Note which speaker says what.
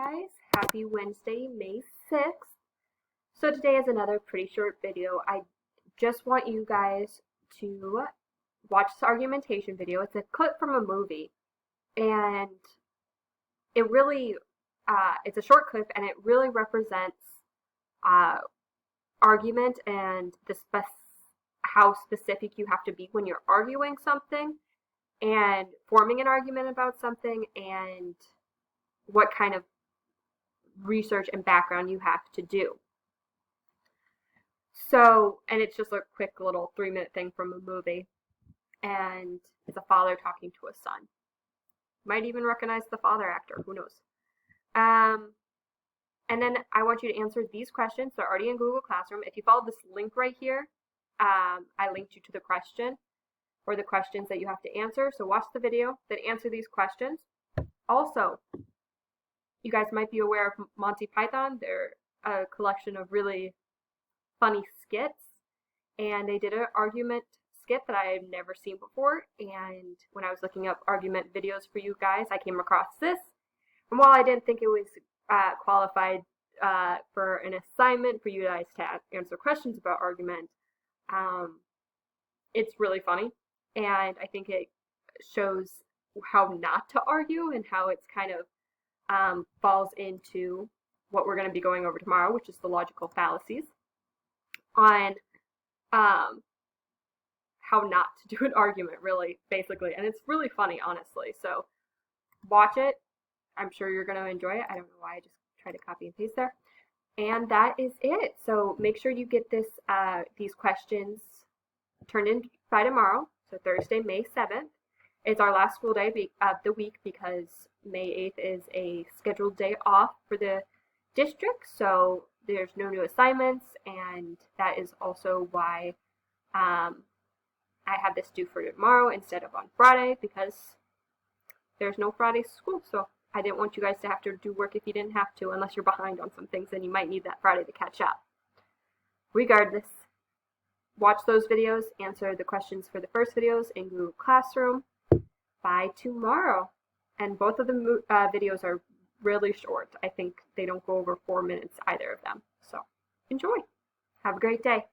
Speaker 1: guys, happy Wednesday, May 6th. So today is another pretty short video. I just want you guys to watch this argumentation video. It's a clip from a movie, and it really, it's a short clip, and it really represents argument and how specific you have to be when you're arguing something and forming an argument about something, and what kind of research and background you have to do. So, and it's just a quick little 3-minute thing from a movie, and it's a father talking to a son. Might even recognize the father actor, who knows. And then I want you to answer these questions. They're already in Google Classroom. If you follow this link right here, I linked you to the question or the questions that you have to answer. So watch the video, then answer these questions. Also, you guys might be aware of Monty Python. They're a collection of really funny skits, and they did an argument skit that I had never seen before, and when I was looking up argument videos for you guys, I came across this, and while I didn't think it was qualified for an assignment for you guys to answer questions about argument, it's really funny, and I think it shows how not to argue and how it's kind of falls into what we're going to be going over tomorrow, which is the logical fallacies on how not to do an argument, really, basically. And it's really funny, honestly. So watch it. I'm sure you're going to enjoy it. I don't know why I just tried to copy and paste there. And that is it. So make sure you get these questions turned in by tomorrow, so Thursday, May 7th. It's our last school day of the week because May 8th is a scheduled day off for the district, so there's no new assignments, and that is also why I have this due for tomorrow instead of on Friday, because there's no Friday school, so I didn't want you guys to have to do work if you didn't have to, unless you're behind on some things, and you might need that Friday to catch up. Regardless, watch those videos, answer the questions for the first videos in Google Classroom by tomorrow. And both of the videos are really short. I think they don't go over 4 minutes, either of them. So enjoy. Have a great day.